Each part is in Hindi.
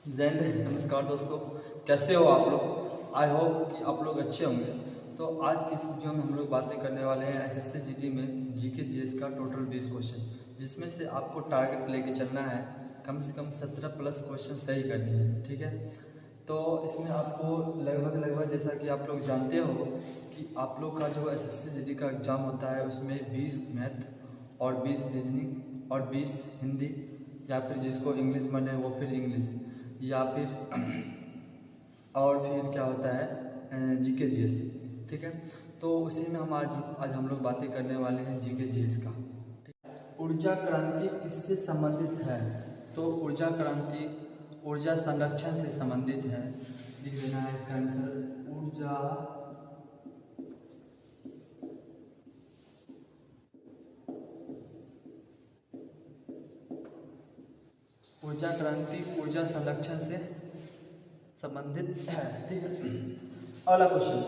नमस्कार दोस्तों, कैसे हो आप लोग। आई होप कि आप लोग अच्छे होंगे। तो आज की इस वीडियो में हम लोग बातें करने वाले हैं एसएससी जीडी में जीके जीएस का टोटल 20 क्वेश्चन, जिसमें से आपको टारगेट लेके चलना है कम से कम 17 प्लस क्वेश्चन सही करनी है। ठीक है, तो इसमें आपको लगभग जैसा कि आप लोग जानते हो कि आप लोग का जो एसएससी जीडी का एग्ज़ाम होता है उसमें 20 मैथ और 20 रीजनिंग और 20 हिंदी, या फिर जिसको इंग्लिश मन है वो फिर इंग्लिश, या फिर और फिर क्या होता है जीके जीएस। ठीक है, तो उसी में हम आज हम लोग बातें करने वाले हैं जीके जीएस का। ऊर्जा क्रांति किससे संबंधित है? तो ऊर्जा क्रांति ऊर्जा संरक्षण से संबंधित है। लिख देना है इसका आंसर, ऊर्जा क्रांति ऊर्जा संरक्षण से संबंधित है। ठीक है, अगला क्वेश्चन,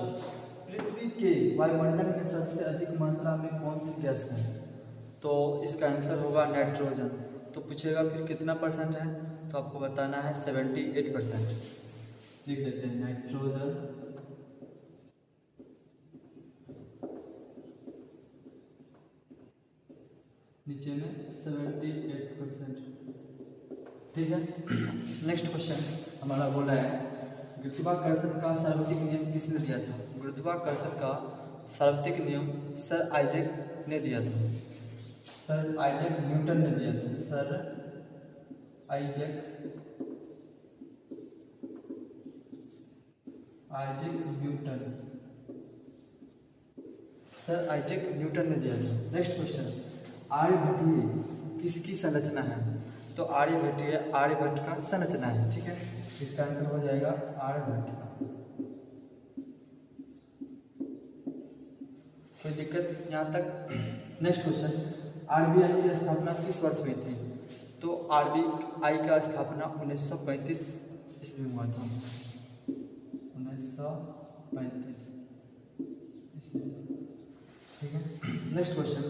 पृथ्वी के वायुमंडल में सबसे अधिक मात्रा में कौन सी गैस है? तो इसका आंसर होगा नाइट्रोजन। तो पूछेगा फिर कितना परसेंट है, तो आपको बताना है 78%। लिख देते हैं नाइट्रोजन नीचे में 78%। ठीक है, नेक्स्ट क्वेश्चन हमारा बोला है गुरुत्वाकर्षण का सार्वत्रिक नियम किसने दिया था? गुरुत्वाकर्षण का सार्वत्रिक नियम सर आइजैक ने दिया था। सर आइजैक न्यूटन ने दिया था। Sir Isaac Newton sir Isaac Newton ने दिया था। नेक्स्ट क्वेश्चन, आर्यभट्टीय किसकी संरचना है? तो आर्यभट्टीय आर्यभट्ट का संरचना है। ठीक है, इसका आंसर हो जाएगा आर्यभट्ट का। कोई दिक्कत यहाँ तक? नेक्स्ट क्वेश्चन, आरबीआई की स्थापना किस वर्ष हुई थी? तो आरबीआई का स्थापना 1935 ईस्वी में हुआ था। 1935 ईस्वी। ठीक है, नेक्स्ट क्वेश्चन,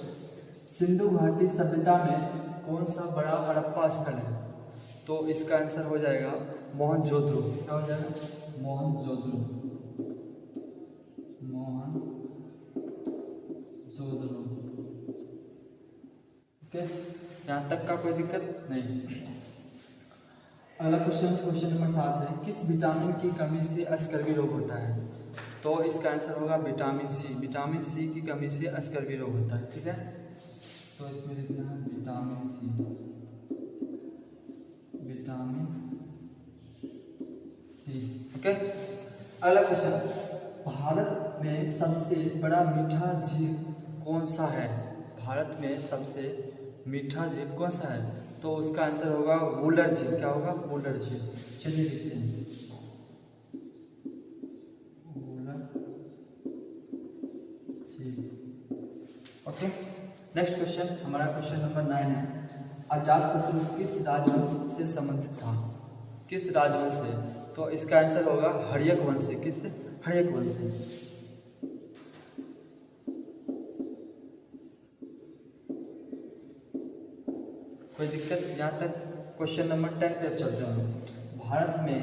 सिंधु घाटी सभ्यता में कौन सा बड़ा हड़प्पा स्थल है? तो इसका आंसर हो जाएगा मोहनजोदड़ो। क्या हो जाएगा? मोहनजोदड़ो। ओके, यहाँ तक का कोई दिक्कत नहीं। अगला क्वेश्चन, क्वेश्चन नंबर 7 है, किस विटामिन की कमी से स्कर्वी रोग होता है? तो इसका आंसर होगा विटामिन सी। विटामिन सी की कमी से स्कर्वी रोग होता है। ठीक है, तो इसमें लिखना है vitamin C. Vitamin C. Okay, अगला क्वेश्चन, भारत में सबसे बड़ा मीठा झील कौन सा है? भारत में सबसे मीठा झील कौन सा है? तो उसका आंसर होगा वुलर झील। क्या होगा? वुलर झील। चलिए लिखते हैं वुलर झील। ओके, नेक्स्ट क्वेश्चन हमारा क्वेश्चन नंबर 9 है, अजातशत्रु किस राजवंश से संबंधित था? किस राजवंश से? तो इसका आंसर होगा हर्यक वंश से। किस? हर्यक वंश से। कोई दिक्कत यहाँ तक? क्वेश्चन नंबर 10 पे चलते हैं। भारत में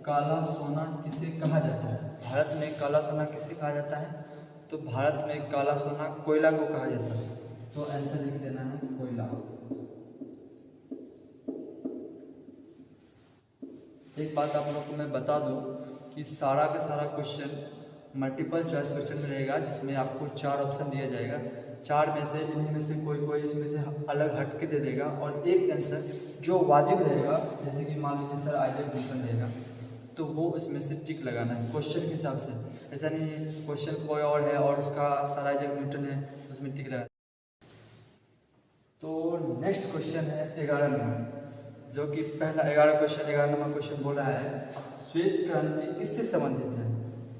काला सोना किसे कहा जाता है? भारत में काला सोना किसे कहा जाता है? तो भारत में काला सोना कोयला को कहा जाता है। तो आंसर लिख देना है कोयला। एक बात आप लोगों को मैं बता दूं कि सारा का सारा क्वेश्चन मल्टीपल चॉइस क्वेश्चन में रहेगा, जिसमें आपको 4 ऑप्शन दिया जाएगा। 4 में से इन्हीं में से कोई इसमें से अलग हट के दे देगा, और एक आंसर जो वाजिब रहेगा, जैसे कि मान लीजिए सर आइजैक न्यूटन रहेगा, तो वो इसमें से टिक लगाना है क्वेश्चन के हिसाब से। ऐसा नहीं है क्वेश्चन कोई और है और उसका सर आइजैक न्यूटन है, उसमें टिक लगा। तो नेक्स्ट क्वेश्चन है 11 नंबर, जो कि पहला 11 नंबर क्वेश्चन बोल रहा है, श्वेत क्रांति किससे संबंधित है?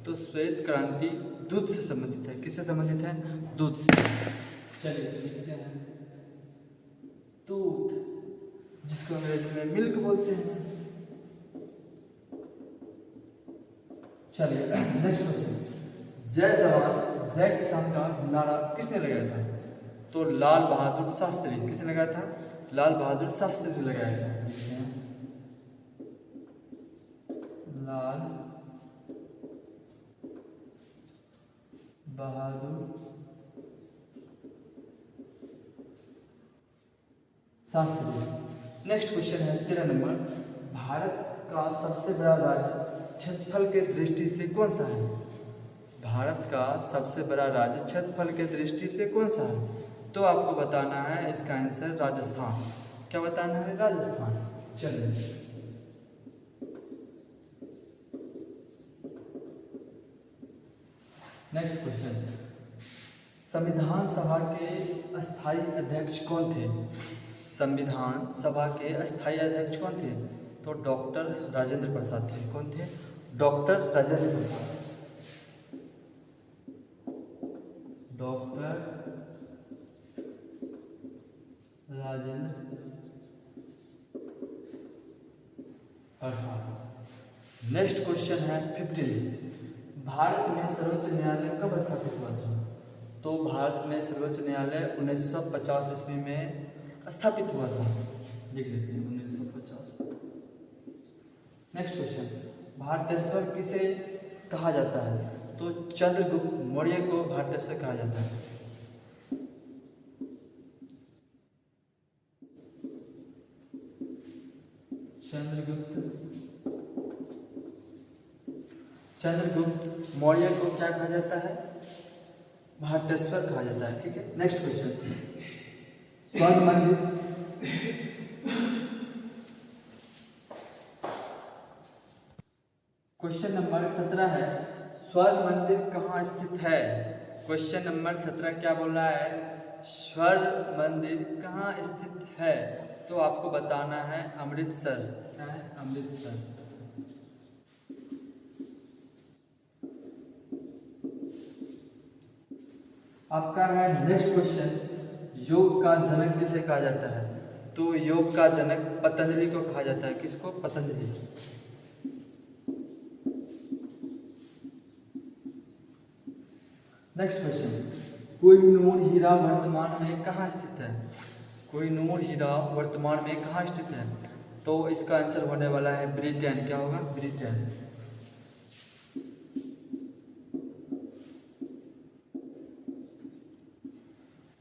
तो श्वेत क्रांति दूध से संबंधित है। किससे संबंधित है? दूध से। चलिए लिखते हैं दूध, जिसको अंग्रेजी में मिल्क बोलते हैं। चलिए नेक्स्ट क्वेश्चन, जय जवान जय किसान का नारा किसने लगाया था? तो लाल बहादुर शास्त्री। किसने लगाया था? लाल बहादुर शास्त्री ने लगाया था। लाल बहादुर शास्त्री। नेक्स्ट क्वेश्चन है 13 नंबर, भारत का सबसे बड़ा राज्य क्षेत्रफल के दृष्टि से कौन सा है? भारत का सबसे बड़ा राज्य क्षेत्रफल के दृष्टि से कौन सा है? तो आपको बताना है इसका आंसर राजस्थान। क्या बताना है? राजस्थान। चलिए नेक्स्ट क्वेश्चन, संविधान सभा के अस्थायी अध्यक्ष कौन थे? संविधान सभा के अस्थायी अध्यक्ष कौन थे? तो डॉक्टर राजेंद्र प्रसाद थे। कौन थे? Doctor Rajendra Prasad. Doctor Rajendra Prasad. Next question है 15, भारत में सर्वोच्च न्यायालय कब स्थापित हुआ था? तो भारत में सर्वोच्च न्यायालय 1950 ईस्वी में स्थापित हुआ था। लिख लेते हैं 1950। नेक्स्ट क्वेश्चन, भारतेश्वर किसे कहा जाता है? तो चंद्रगुप्त मौर्य को भारतेश्वर कहा जाता है। चंद्रगुप्त मौर्य को क्या कहा जाता है? भारतेश्वर कहा जाता है। ठीक है। नेक्स्ट क्वेश्चन, स्वर्ण मंदिर क्वेश्चन नंबर 17 है, स्वर्ण मंदिर कहाँ स्थित है? क्वेश्चन नंबर 17 क्या बोल रहा है? स्वर्ण मंदिर कहाँ स्थित है? तो आपको बताना है अमृतसर। क्या है? अमृतसर। आपका है नेक्स्ट क्वेश्चन, योग का जनक किसे कहा जाता है? तो योग का जनक पतंजलि को कहा जाता है। किसको? पतंजलि। नेक्स्ट क्वेश्चन, कोहिनूर हीरा वर्तमान में कहाँ स्थित है? कोहिनूर हीरा वर्तमान में कहाँ स्थित है? तो इसका आंसर होने वाला है ब्रिटेन। क्या होगा? ब्रिटेन।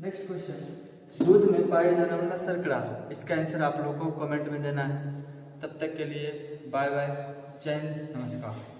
नेक्स्ट क्वेश्चन, दूध में पाए जाने वाला शर्करा। इसका आंसर आप लोगों को कमेंट में देना है। तब तक के लिए बाय बाय, जय हिंद, नमस्कार।